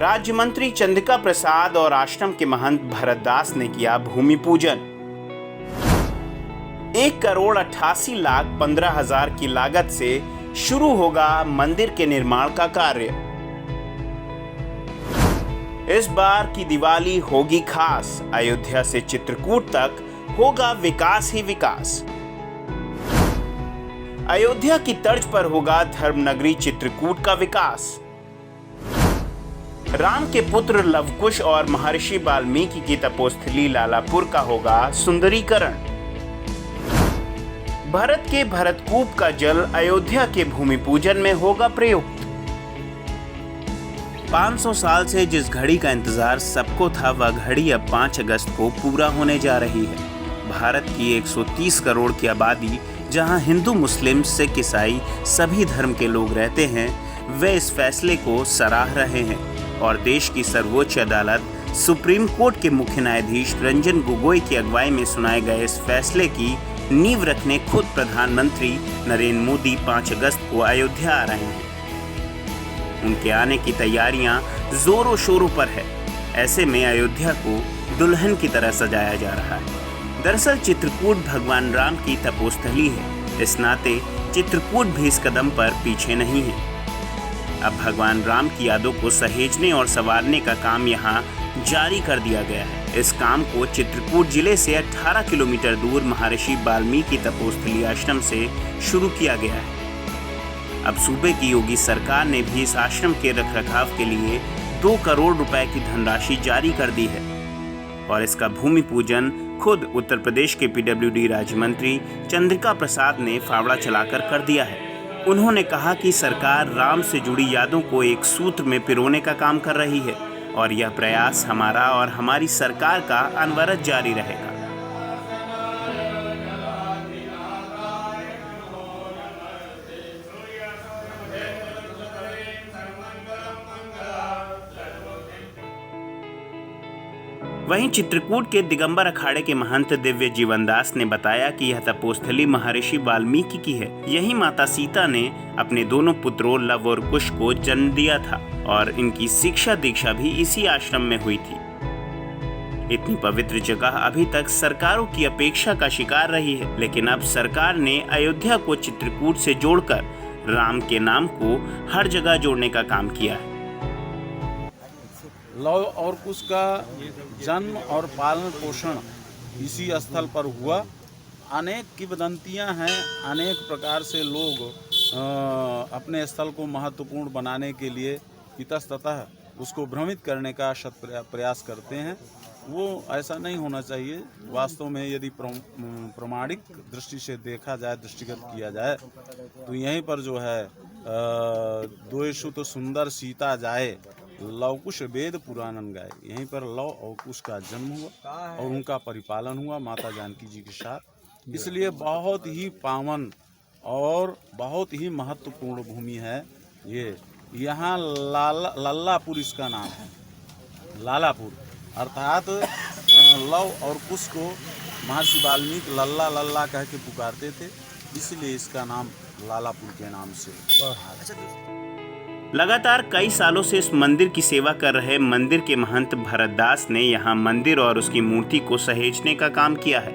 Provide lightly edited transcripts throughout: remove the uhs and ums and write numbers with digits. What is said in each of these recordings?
राज्य मंत्री चंद्रिका प्रसाद और आश्रम के महंत भरतदास ने किया भूमि पूजन। 1,88,15,000 की लागत से शुरू होगा मंदिर के निर्माण का कार्य। इस बार की दिवाली होगी खास, अयोध्या से चित्रकूट तक होगा विकास ही विकास। अयोध्या की तर्ज पर होगा धर्मनगरी चित्रकूट का विकास। राम के पुत्र लवकुश और महर्षि वाल्मीकि की तपोस्थली लालापुर का होगा सुंदरीकरण। भरत के भरतकूप का जल अयोध्या के भूमि पूजन में होगा प्रयुक्त। 500 साल से जिस घड़ी का इंतजार सबको था, वह घड़ी अब 5 अगस्त को पूरा होने जा रही है। भारत की 130 करोड़ की आबादी, जहां हिंदू, मुस्लिम, सिख, ईसाई सभी धर्म के लोग रहते हैं, वे इस फैसले को सराह रहे हैं और देश की सर्वोच्च अदालत सुप्रीम कोर्ट के मुख्य न्यायाधीश रंजन गोगोई की अगुवाई में सुनाए गए इस फैसले की नींव रखने खुद प्रधानमंत्री नरेंद्र मोदी 5 अगस्त को अयोध्या आ रहे हैं। उनके आने की तैयारियां जोरों शोरों पर है। ऐसे में अयोध्या को दुल्हन की तरह सजाया जा रहा है। दरअसल चित्रकूट भगवान राम की तपोस्थली है, इस नाते चित्रकूट भी इस कदम पर पीछे नहीं है। अब भगवान राम की यादों को सहेजने और संवारने का काम यहाँ जारी कर दिया गया है। इस काम को चित्रकूट जिले से 18 किलोमीटर दूर महर्षि वाल्मीकि तपोस्थली आश्रम से शुरू किया गया है। अब सूबे की योगी सरकार ने भी इस आश्रम के रखरखाव के लिए 2 करोड़ रुपए की धनराशि जारी कर दी है और इसका भूमि पूजन खुद उत्तर प्रदेश के पीडब्ल्यूडी राज्य मंत्री चंद्रिका प्रसाद ने फावड़ा चलाकर कर दिया है। उन्होंने कहा कि सरकार राम से जुड़ी यादों को एक सूत्र में पिरोने का काम कर रही है और यह प्रयास हमारा और हमारी सरकार का अनवरत जारी रहेगा। वहीं चित्रकूट के दिगंबर अखाड़े के महंत दिव्य जीवनदास ने बताया कि यह तपोस्थली महर्षि वाल्मीकि की है। यही माता सीता ने अपने दोनों पुत्रों लव और कुश को जन्म दिया था और इनकी शिक्षा दीक्षा भी इसी आश्रम में हुई थी। इतनी पवित्र जगह अभी तक सरकारों की अपेक्षा का शिकार रही है, लेकिन अब सरकार ने अयोध्या को चित्रकूट से जोड़कर राम के नाम को हर जगह जोड़ने का काम किया है। लव और कुश का जन्म और पालन पोषण इसी स्थल पर हुआ। अनेक किंवदंतियां हैं, अनेक प्रकार से लोग अपने स्थल को महत्वपूर्ण बनाने के लिए इतस्ततः उसको भ्रमित करने का शत प्रयास करते हैं। वो ऐसा नहीं होना चाहिए। वास्तव में यदि प्रमाणिक दृष्टि से देखा जाए, दृष्टिगत किया जाए, तो यहीं पर जो है द्वेषु तो सुंदर सीता जाए, लवकुश वेद पुराणन गाए, यहीं पर लव और कुश का जन्म हुआ और उनका परिपालन हुआ माता जानकी जी के साथ। इसलिए बहुत ही पावन और बहुत ही महत्वपूर्ण भूमि है ये। यहाँ लल्लापुर इसका नाम है, लालापुर, अर्थात लव और कुश को महर्षि वाल्मीकि लल्ला लल्ला कह के पुकारते थे, इसलिए इसका नाम लालापुर के नाम से। लगातार कई सालों से इस मंदिर की सेवा कर रहे मंदिर के महंत भरतदास ने यहाँ मंदिर और उसकी मूर्ति को सहेजने का काम किया है।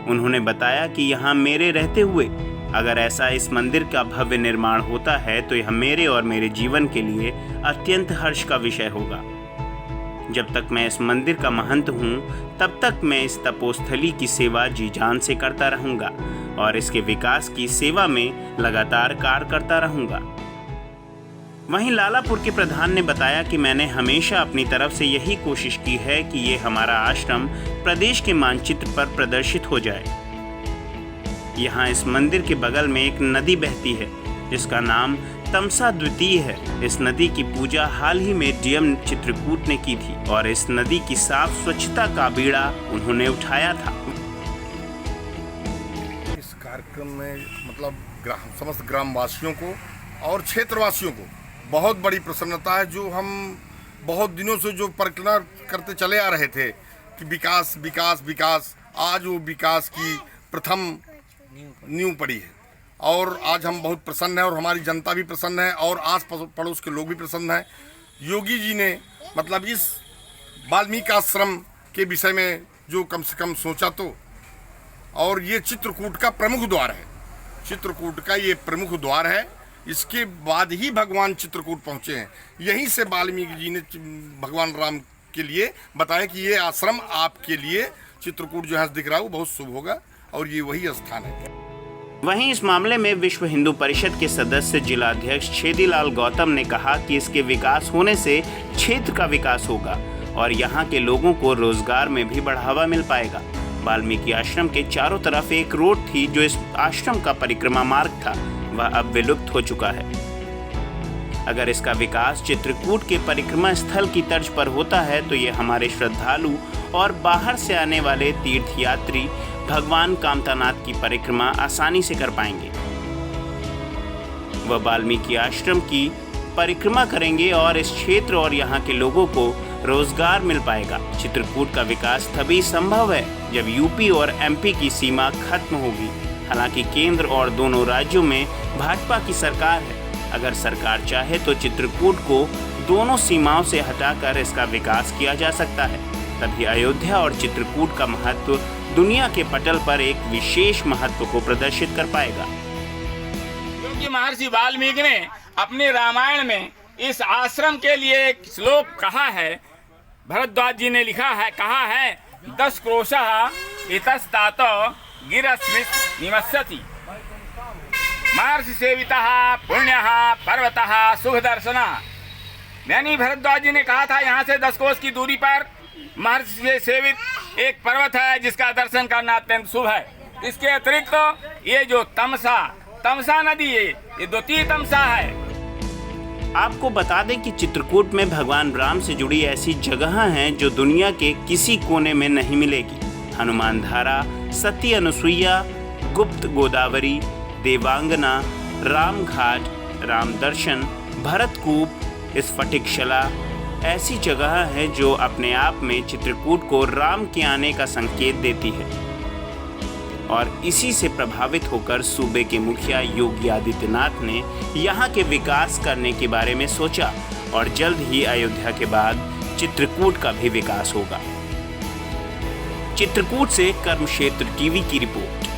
उन्होंने बताया कि यहाँ मेरे रहते हुए अगर ऐसा इस मंदिर का भव्य निर्माण होता है तो यह मेरे और मेरे जीवन के लिए अत्यंत हर्ष का विषय होगा। जब तक मैं इस मंदिर का महंत हूँ, तब तक मैं इस तपोस्थली की सेवा जी जान से करता रहूँगा और इसके विकास की सेवा में लगातार कार्य करता रहूँगा। वहीं लालापुर के प्रधान ने बताया कि मैंने हमेशा अपनी तरफ से यही कोशिश की है कि ये हमारा आश्रम प्रदेश के मानचित्र पर प्रदर्शित हो जाए। यहाँ इस मंदिर के बगल में एक नदी बहती है जिसका नाम तमसा द्वितीय है। इस नदी की पूजा हाल ही में डीएम चित्रकूट ने की थी और इस नदी की साफ स्वच्छता का बीड़ा उन्होंने उठाया था। इस कार्यक्रम में मतलब समस्त ग्रामवासियों को और क्षेत्रवासियों को बहुत बड़ी प्रसन्नता है। जो हम बहुत दिनों से जो परिकल्पना करते चले आ रहे थे कि विकास विकास विकास, आज वो विकास की प्रथम नींव पड़ी है और आज हम बहुत प्रसन्न हैं और हमारी जनता भी प्रसन्न है और आस पड़ोस के लोग भी प्रसन्न हैं। योगी जी ने मतलब इस वाल्मीकि आश्रम के विषय में जो कम से कम सोचा तो, और ये चित्रकूट का प्रमुख द्वार है, चित्रकूट का ये प्रमुख द्वार है। इसके बाद ही भगवान चित्रकूट पहुँचे हैं। यहीं से वाल्मीकि जी ने भगवान राम के लिए बताया कि ये आश्रम आपके लिए चित्रकूट जो है दिख रहा है वो बहुत शुभ होगा, और ये वही स्थान है। वहीं इस मामले में विश्व हिंदू परिषद के सदस्य जिलाध्यक्ष छेदीलाल गौतम ने कहा कि इसके विकास होने से क्षेत्र का विकास होगा और यहाँ के लोगों को रोजगार में भी बढ़ावा मिल पाएगा। वाल्मीकि आश्रम के चारों तरफ एक रोड थी जो इस आश्रम का परिक्रमा मार्ग था, वह अब विलुप्त हो चुका है। अगर इसका विकास चित्रकूट के परिक्रमा स्थल की तर्ज पर होता है तो ये हमारे श्रद्धालु और बाहर से आने वाले तीर्थयात्री भगवान कामतानाथ की परिक्रमा आसानी से कर पाएंगे। वह वाल्मीकि आश्रम की परिक्रमा करेंगे और इस क्षेत्र और यहाँ के लोगों को रोजगार मिल पाएगा। चित्रकूट का विकास तभी संभव है जब यूपी और एमपी की सीमा खत्म होगी। हालांकि केंद्र और दोनों राज्यों में भाजपा की सरकार है। अगर सरकार चाहे तो चित्रकूट को दोनों सीमाओं से हटाकर इसका विकास किया जा सकता है। तभी अयोध्या और चित्रकूट का महत्व दुनिया के पटल पर एक विशेष महत्व को प्रदर्शित कर पाएगा। क्योंकि महर्षि वाल्मीकि ने अपने रामायण में इस आश्रम के लिए एक श्लोक कहा है, भरद्वाज जी ने लिखा है, कहा है 10 क्रोशः इतस्तात गिरस्मित् निवसति महर्षि सेवितः पुण्यः पर्वतः सुख दर्शनः। यानी भरद्वाज जी ने कहा था यहाँ से 10 कोस की दूरी पर महर्षि से सेवित एक पर्वत है जिसका दर्शन करना अत्यंत शुभ है। इसके अतिरिक्त ये जो तमसा नदी है, ये द्वितीय तमसा है। आपको बता दें कि चित्रकूट में भगवान राम से जुड़ी ऐसी जगह हैं जो दुनिया के किसी कोने में नहीं मिलेगी। हनुमान धारा, सती अनुसुईया, गुप्त गोदावरी, देवांगना, राम घाट, राम दर्शन, भरतकूप, स्फटिकशिला ऐसी जगह है जो अपने आप में चित्रकूट को राम के आने का संकेत देती है। और इसी से प्रभावित होकर सूबे के मुखिया योगी आदित्यनाथ ने यहाँ के विकास करने के बारे में सोचा और जल्द ही अयोध्या के बाद चित्रकूट का भी विकास होगा। चित्रकूट से कर्मक्षेत्र टीवी की रिपोर्ट।